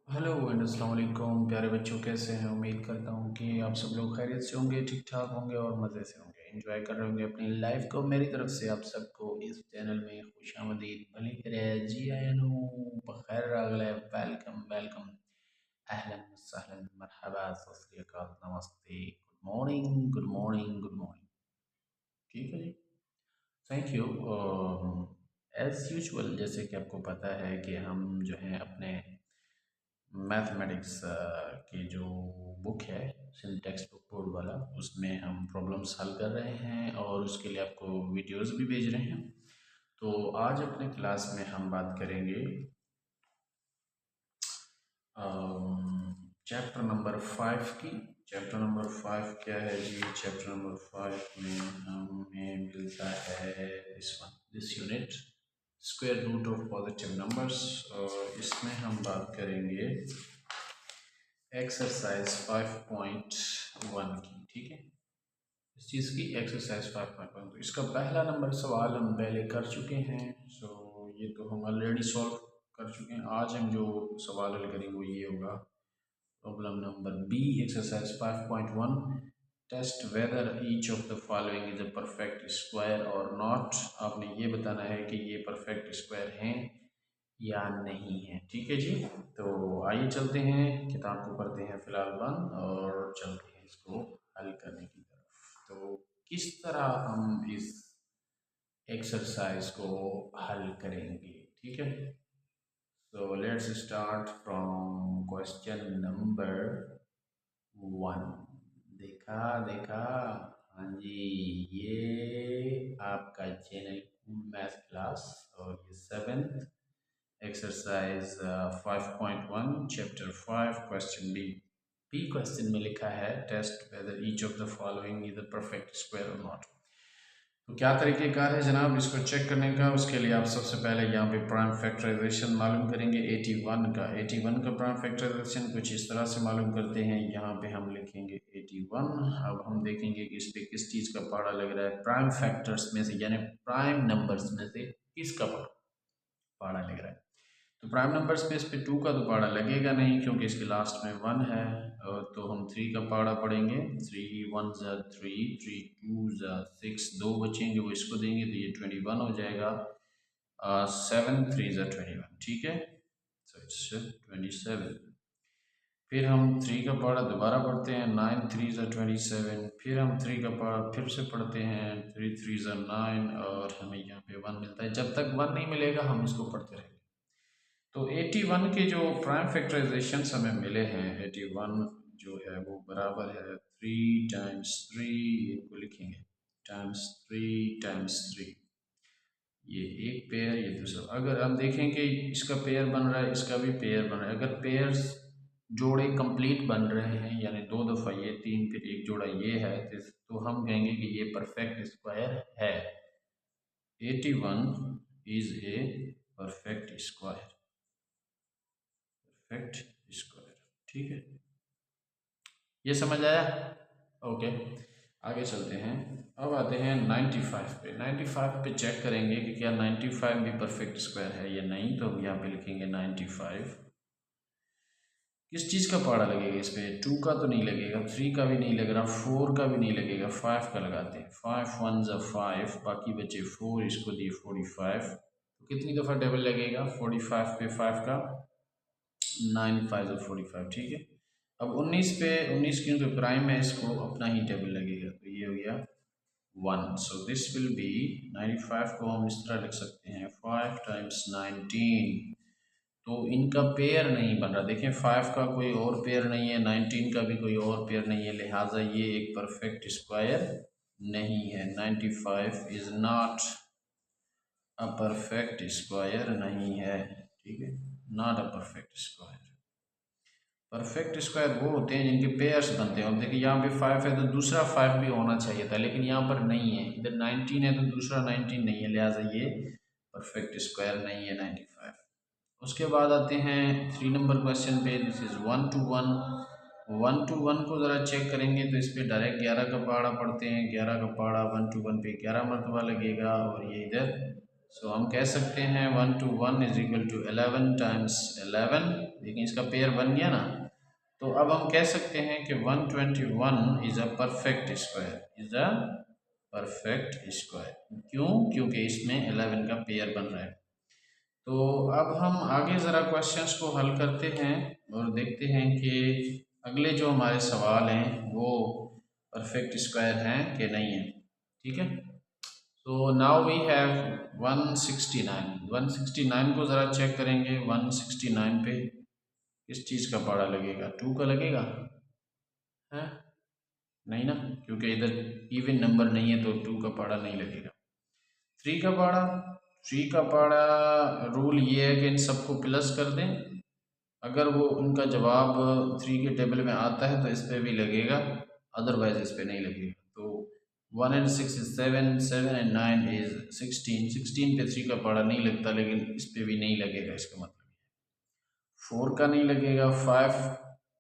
Hello and अस्सलाम वालेकुम प्यारे बच्चों, कैसे हैं। उम्मीद करता हूँ कि आप सब लोग खैरियत से होंगे, ठीक ठाक होंगे और मज़े से होंगे, एंजॉय कर रहे होंगे अपनी लाइफ को। मेरी तरफ से आप सबको इस चैनल में खुशामदीद भली करे जी आया नो बखैर अगले वेलकम वेलकम अहलन सहलन मरहबा सत श्री अकाल नमस्ते good morning good morning good morning. ठीक है जी, थैंक यू। एज़ यूजुअल जैसे कि आपको पता है कि हम जो है अपने मैथमेटिक्स की जो बुक है सिंध टेक्स्ट बुक बोर्ड वाला, उसमें हम प्रॉब्लम्स हल कर रहे हैं और उसके लिए आपको वीडियोस भी भेज रहे हैं। तो आज अपने क्लास में हम बात करेंगे चैप्टर नंबर 5 की। चैप्टर नंबर 5 क्या है जी? चैप्टर नंबर 5 में हमें मिलता है this unit square root of positive numbers, और इसमें हम बात करेंगे एक्सरसाइज 5.1 की। ठीक है, इस चीज़ की एक्सरसाइज 5.1। तो इसका पहला नंबर सवाल हम पहले कर चुके हैं, सो ये तो हम ऑलरेडी सॉल्व कर चुके हैं। आज हम जो सवाल हल करेंगे वो ये होगा problem number B, exercise 5.1। Test whether each of the following is a perfect square और नॉट। आपने ये बताना है कि ये परफेक्ट स्क्वायर हैं या नहीं है। ठीक है जी, तो आइए चलते हैं, किताब को करते हैं फिलहाल बंद और चलते हैं इसको हल करने की तरफ। तो किस तरह हम इस एक्सरसाइज को हल करेंगे? ठीक है, so let's start from question number 1। देखा देखा, हाँ जी, ये आपका चैनल कूल मैथ क्लास और ये 7th exercise 5.1 chapter 5 question B. B question में लिखा है test whether each of the following is a perfect square और नॉट। तो क्या तरीक़ेकार है जनाब इसको चेक करने का? उसके लिए आप सबसे पहले यहाँ पे प्राइम फैक्टराइजेशन मालूम करेंगे 81 का प्राइम फैक्टराइजेशन कुछ इस तरह से मालूम करते हैं। यहाँ पे हम लिखेंगे 81। अब हम देखेंगे कि इस पे किस चीज़ का पहाड़ा लग रहा है, प्राइम फैक्टर्स में से यानी प्राइम नंबर्स में से किसका पहाड़ा लग रहा है। तो प्राइम नंबर स्पेस पे 2 का तो पहाड़ा लगेगा नहीं क्योंकि इसके लास्ट में 1 है। तो हम 3 का पहाड़ा पढ़ेंगे। 3 1 ज़ा 3, 3 2 ज़ा 6, 2 बचेंगे वो इसको देंगे तो ये 21 हो जाएगा। 7 3 ज़ा 21, ठीक है, सो इट्स 27। फिर हम 3 का पहाड़ा दोबारा पढ़ते हैं, 9 3 ज़ा 27। फिर हम 3 का पहाड़ा फिर से पढ़ते हैं, 3 3 ज़ा 9, और हमें यहाँ पे 1 मिलता है। जब तक 1 नहीं मिलेगा हम इसको पढ़ते रहेंगे। तो 81 के जो प्राइम फैक्टराइजेशन हमें मिले हैं, 81 जो है वो बराबर है 3 टाइम्स 3, इनको लिखेंगे टाइम्स 3 टाइम्स 3, ये एक पेयर ये दूसरा। अगर हम देखें कि इसका पेयर बन रहा है, इसका भी पेयर बन रहा है, अगर पेयर्स जोड़े कंप्लीट बन रहे हैं यानी 2 दफ़ा ये 3 फिर एक जोड़ा ये है, तो हम कहेंगे कि ये परफेक्ट स्क्वायर है। 81 is a perfect square, perfect square. ठीक है, ये समझ आया? ओके, आगे चलते हैं। अब आते हैं 95 पे। 95 पे चेक करेंगे कि क्या 95 भी परफेक्ट स्क्वायर है या नहीं। तो हम यहाँ पे लिखेंगे 95। किस चीज़ का पहाड़ा लगेगा इस पे? 2 का तो नहीं लगेगा, 3 का भी नहीं लग रहा, 4 का भी नहीं लगेगा, 5 का लगाते हैं। 5 1 ज़ा 5, बाकी बचे 4, इसको दिए 45। तो कितनी दफ़ा टेबल लगेगा 45 पे 5 का? 9 5 ज़ा 45, ठीक है। अब 19 पे, 19 क्योंकि प्राइम है इसको अपना ही टेबल लगेगा, तो ये हो गया 1। सो दिस विल बी 95 को हम इस तरह लिख सकते हैं 5 टाइम्स 19। तो इनका पेयर नहीं बन रहा, देखें 5 का कोई और पेयर नहीं है, 19 का भी कोई और पेयर नहीं है, लिहाजा ये एक परफेक्ट स्क्वायर नहीं है। 95 is not a perfect square नहीं है, ठीक है, not a perfect square. Perfect square वो होते हैं जिनके पेयर्स बनते हैं। और देखिए यहाँ पे 5 है तो दूसरा 5 भी होना चाहिए था, लेकिन यहाँ पर नहीं है। इधर 19 है तो दूसरा 19 नहीं है, लिहाजा ये परफेक्ट स्क्वायर नहीं है 95। उसके बाद आते हैं 3 नंबर क्वेश्चन पे। This is 1 to 1। 1 to 1 को ज़रा चेक करेंगे तो इस पर डायरेक्ट 11 का पहाड़ा पढ़ते हैं। 11 का पहाड़ा 1 to 1 पे 11 मरतबा लगेगा और ये इधर। सो हम कह सकते हैं 1 to 1 is equal to 11 times 11। देखिए इसका पेयर बन गया ना। तो अब हम कह सकते हैं कि 121 is a perfect square, is a perfect square. क्यों? क्योंकि इसमें 11 का पेयर बन रहा है। तो अब हम आगे ज़रा क्वेश्चंस को हल करते हैं और देखते हैं कि अगले जो हमारे सवाल हैं वो परफेक्ट स्क्वायर हैं कि नहीं है। ठीक है, तो नाउ वी हैव 169 को ज़रा चेक करेंगे। 169 पे किस चीज़ का पाड़ा लगेगा? 2 का लगेगा है? नहीं ना, क्योंकि इधर इवन नंबर नहीं है तो 2 का पाड़ा नहीं लगेगा। 3 का पाड़ा, 3 का पाड़ा रूल ये है कि इन सबको प्लस कर दें। अगर वो उनका जवाब 3 के टेबल में आता है तो इस पर भी लगेगा, अदरवाइज इस पर नहीं लगेगा। तो 1 and 6 is 7, 7 and 9 is 16, 16 पे 3 का पाड़ा नहीं लगता, लेकिन इस पे भी नहीं लगेगा। इसका मतलब 4 का नहीं लगेगा। 5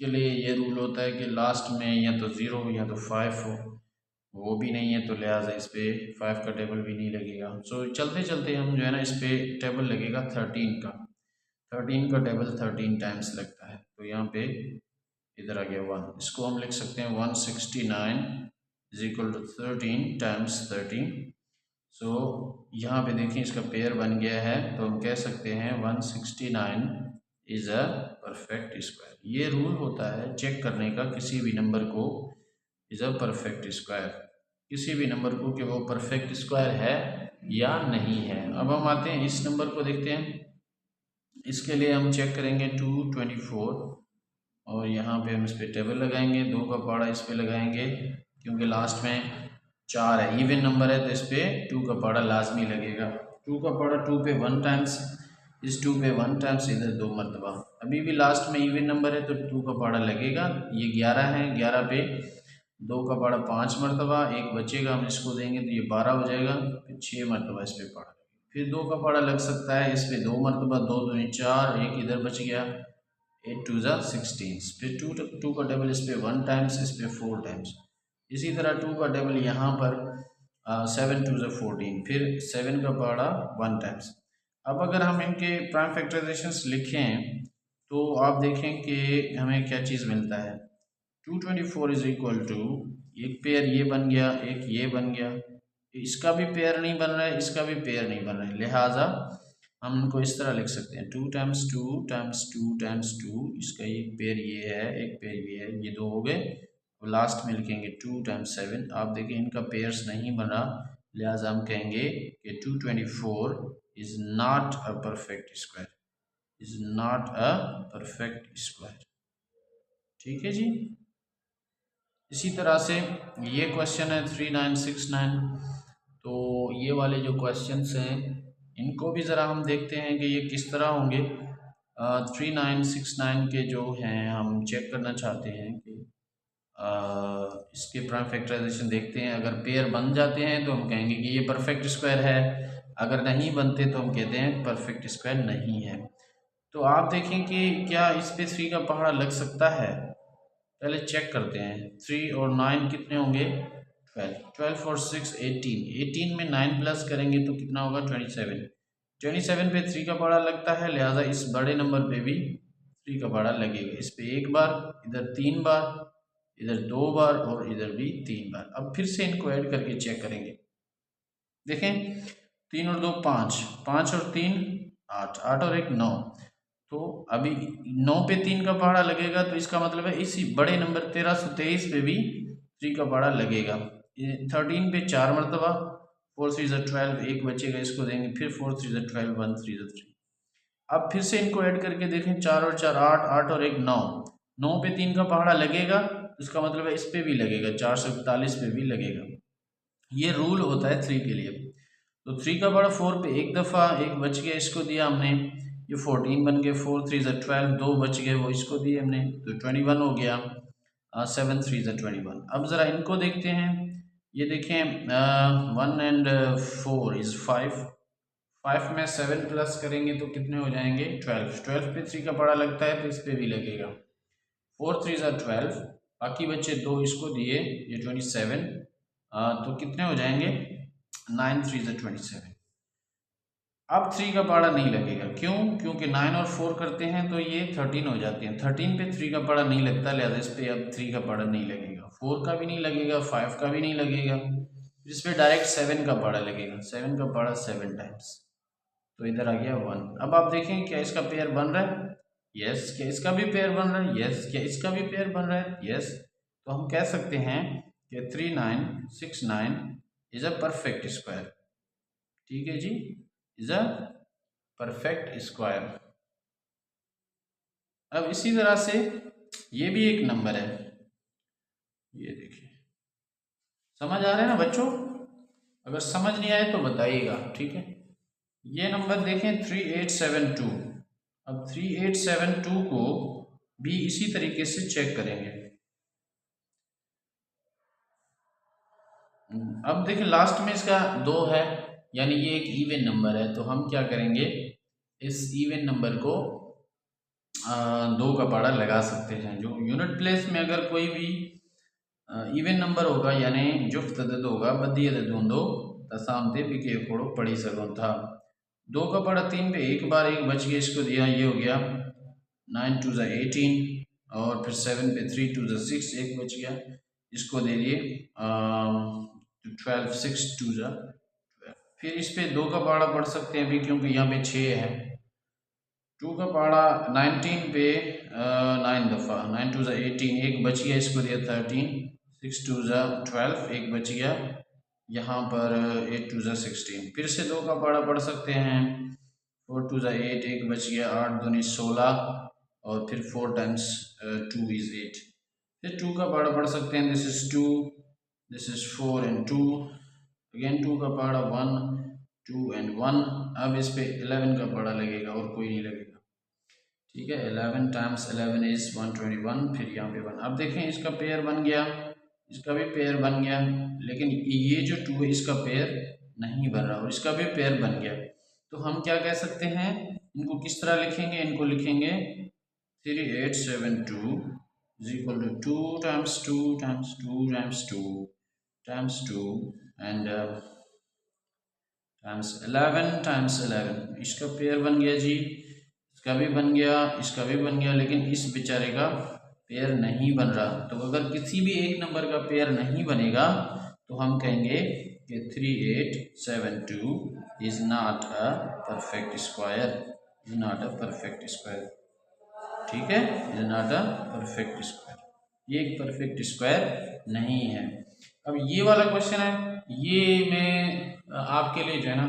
के लिए ये रूल होता है कि लास्ट में या तो 0 हो या तो 5 हो, वो भी नहीं है तो लिहाजा इस पे 5 का टेबल भी नहीं लगेगा। सो चलते चलते हम जो है ना इस पे टेबल लगेगा 13 का। 13 का टेबल 13 टाइम्स लगता है, तो यहाँ पे इधर आ गया 1। इसको हम लिख सकते हैं 169 इज इक्वल टू 13 टाइम्स 13। सो यहाँ पे देखिए इसका पेयर बन गया है, तो हम कह सकते हैं 169 इज़ अ परफेक्ट स्क्वायर। ये रूल होता है चेक करने का किसी भी नंबर को इज़ अ परफेक्ट स्क्वायर, किसी भी नंबर को कि वो परफेक्ट स्क्वायर है या नहीं है। अब हम आते हैं इस नंबर को देखते हैं। इसके लिए हम चेक करेंगे 224 और यहाँ पे हम इस पर टेबल लगाएंगे। 2 का पाड़ा इस पे लगाएंगे क्योंकि लास्ट में 4 है, इवन नंबर है तो इस पर 2 का पाड़ा लाजमी लगेगा। 2 का पाड़ा 2 पे 1 टाइम्स, इस 2 पे 1 टाइम्स, इधर 2 मरतबा। अभी भी लास्ट में इवन नंबर है तो 2 का पाड़ा लगेगा। ये 11 है, 11 पे 2 का पाड़ा 5 मरतबा, एक बचेगा, हम इसको देंगे तो ये 12 हो जाएगा। फिर 6 मरतबा इस पे पाड़ा, फिर 2 का पाड़ा लग सकता है इस पे 2 मरतबा, 2 दूनी 4, एक इधर बच गया, 8 2 ज़ा 16। फिर 2 का टेबल इस पे 1 टाइम्स, इस पे 4 टाइम्स। इसी तरह 2 का टेबल यहाँ पर 7 2 ज़ा 14, फिर 7 का पाड़ा 1 टाइम्स। अब अगर हम इनके प्राइम फैक्टराइजेशंस लिखें तो आप देखें कि हमें क्या चीज़ मिलता है। 224 इज इक्वल टू, एक पेयर ये बन गया, एक ये बन गया, इसका भी पेयर नहीं बन रहा है, इसका भी पेयर नहीं बन रहा है, लिहाजा हम इनको इस तरह लिख सकते हैं 2 टाइम्स 2 टाइम्स 2 टाइम्स 2। इसका एक पेयर ये है, एक पेयर ये है, ये 2 हो गए। और लास्ट में लिखेंगे 2 टाइम्स 7। आप देखिए इनका पेयर्स नहीं बना, लिहाजा हम कहेंगे कि 224 is not a perfect square, is not a perfect square. ठीक है जी। इसी तरह से ये क्वेश्चन है 3969। तो ये वाले जो क्वेश्चंस हैं इनको भी ज़रा हम देखते हैं कि ये किस तरह होंगे। 3969 के जो हैं हम चेक करना चाहते हैं कि इसके प्राइम फैक्टराइजेशन देखते हैं। अगर पेयर बन जाते हैं तो हम कहेंगे कि ये परफेक्ट स्क्वायर है, अगर नहीं बनते तो हम कहते हैं परफेक्ट स्क्वायर नहीं है। तो आप देखें कि क्या इस पे 3 का पहाड़ा लग सकता है, पहले चेक करते हैं। 3 और 9 कितने होंगे? 12। 12 और 6 18, 18 में 9 प्लस करेंगे तो कितना होगा? 27। 27 पे 3 का पाड़ा लगता है, लिहाजा इस बड़े नंबर पे भी 3 का पाड़ा लगेगा। इस पे एक बार, इधर 3 बार, इधर 2 बार और इधर भी 3 बार। अब फिर से इनको ऐड करके चेक करेंगे। देखें 3 और 2 5, 5 और 3 8, 8 और 1 9। तो अभी 9 पे 3 का पहाड़ा लगेगा, तो इसका मतलब है इसी बड़े नंबर 1323 पे भी 3 का पहाड़ा लगेगा। 13 पे 4 मरतबा, 4 3 ज़ा 12, एक बचेगा, इसको देंगे, फिर 4 3 ज़ा 12, 1 3 ज़ा 3। अब फिर से इनको ऐड करके देखें, 4 और 4 8, 8 और 1 9। 9 पे 3 का पहाड़ा लगेगा, इसका मतलब है इस पे भी लगेगा, 441 पे भी लगेगा। ये रूल होता है 3 के लिए। तो 3 का पाड़ा 4 पे एक दफ़ा, एक बच गया, इसको दिया हमने, ये 14 बन गए। 4 3 ज़ा 12, 2 बच गए, वो इसको दिए हमने, तो 21 हो गया। 7 3 ज़ा 21। अब ज़रा इनको देखते हैं। ये देखें 1 एंड 4 इज़ 5। 5 में 7 प्लस करेंगे तो कितने हो जाएंगे? 12। 12 पे 3 का पड़ा लगता है तो इस पे भी लगेगा। 4 3 ज़ा 12, बाकी बच्चे 2 इसको दिए, ये 27। तो कितने हो जाएंगे? 9 3 ज़ा 27। अब 3 का पाड़ा नहीं लगेगा, क्यों? क्योंकि 9 और 4 करते हैं तो ये 13 हो जाते हैं, 13 पे 3 का पाड़ा नहीं लगता, लिहाजा इस पे अब 3 का पाड़ा नहीं लगेगा, 4 का भी नहीं लगेगा, 5 का भी नहीं लगेगा, इस पे डायरेक्ट 7 का पाड़ा लगेगा, 7 का पाड़ा 7 टाइम्स, तो इधर आ गया 1। अब आप देखें क्या इसका पेयर बन रहा है? यस। क्या इसका भी पेयर बन रहा है? यस। क्या इसका भी पेयर बन रहा है? यस। तो हम कह सकते हैं कि 3969 इज अ परफेक्ट स्क्वायर। ठीक है जी, इज अ परफेक्ट स्क्वायर। अब इसी तरह से ये भी एक नंबर है, ये देखिए, समझ आ रहा है ना बच्चों? अगर समझ नहीं आए तो बताइएगा, ठीक है। ये नंबर देखें 3872। अब 3872 को भी इसी तरीके से चेक करेंगे। अब देखिए लास्ट में इसका 2 है, यानी ये एक इवन नंबर है, तो हम क्या करेंगे, इस इवन नंबर को 2 का पाड़ा लगा सकते हैं। जो यूनिट प्लेस में अगर कोई भी इवन नंबर होगा, यानी जुफ्त अदद होगा, बदी अदद होंदो तसामते बिके फोड़ो पढ़ी सको था। 2 का पाड़ा 3 पे एक बार एक बच गया, इसको दिया, ये हो गया 9 2 ज़ा 18, और फिर 7 पे 3 2 ज़ा 6 एक बच गया, इसको दे दिए 12 6 2 ज़ा 12। फिर इस पे 2 का पाड़ा पढ़ सकते हैं अभी, क्योंकि यहाँ पे 6 है। 2 का पाड़ा 19 पे 9 दफ़ा, 9 2 ज़ा 18 एक बच गया, इसको दिया 13, 6 2 ज़ा 12 एक बच गया, यहाँ पर 8 2 ज़ा 16। फिर से 2 का पाड़ा पढ़ सकते हैं, 4 2 ज़ा 8 एक बच गया, 8 दूनी 16, और फिर 4 टाइम्स 2 इज़ 8। फिर 2 का पाड़ा पढ़ सकते हैं, this is 2, this is 4 and 2, again 2 का पाड़ा 1 2 एंड 1। अब इस पे 11 का पाड़ा लगेगा और कोई नहीं लगेगा, ठीक है। 11 टाइम्स 11 इज 121, फिर यहाँ पे 1। अब देखें इसका पेयर बन गया, इसका भी पेयर बन गया, लेकिन ये जो 2 है इसका पेयर नहीं बन रहा, और इसका भी पेयर बन गया। तो हम क्या कह सकते हैं, इनको किस तरह लिखेंगे? इनको लिखेंगे 3872 is equal to 2 times 2 times 2 times 2 times 2 and times 11 times 11। इसका पेयर बन गया जी, इसका भी बन गया, इसका भी बन गया, लेकिन इस बेचारे का पेयर नहीं बन रहा। तो अगर किसी भी एक नंबर का पेयर नहीं बनेगा तो हम कहेंगे कि 3872 is not a perfect square, is not a perfect square, ठीक है, is not a perfect square, ये एक परफेक्ट स्क्वायर नहीं है। अब ये वाला क्वेश्चन है, ये मैं आपके लिए जो है ना,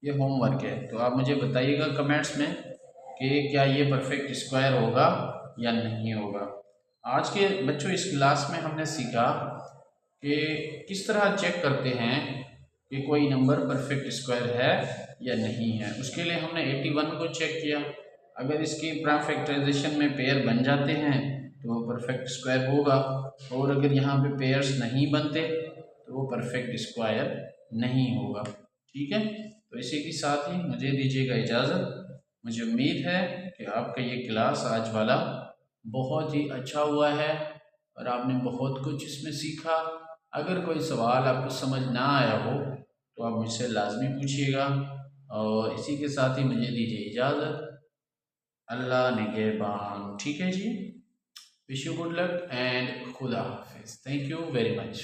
ये होमवर्क है, तो आप मुझे बताइएगा कमेंट्स में कि क्या ये परफेक्ट स्क्वायर होगा या नहीं होगा। आज के बच्चों इस क्लास में हमने सीखा कि किस तरह चेक करते हैं कि कोई नंबर परफेक्ट स्क्वायर है या नहीं है। उसके लिए हमने 81 को चेक किया, अगर इसकी प्राइम फैक्टराइजेशन में पेयर बन जाते हैं तो वो परफेक्ट स्क्वायर होगा, और अगर यहाँ पे पेयर्स नहीं बनते तो वो परफेक्ट स्क्वायर नहीं होगा, ठीक है। तो इसी के साथ ही मुझे दीजिएगा इजाज़त। मुझे उम्मीद है कि आपका ये क्लास आज वाला बहुत ही अच्छा हुआ है और आपने बहुत कुछ इसमें सीखा। अगर कोई सवाल आपको समझ ना आया हो तो आप मुझसे लाजमी पूछिएगा, और इसी के साथ ही मुझे दीजिए इजाज़त। अल्लाह निगहबान, ठीक है जी। Wish you good luck and खुदा हाफिज़। Thank you very much.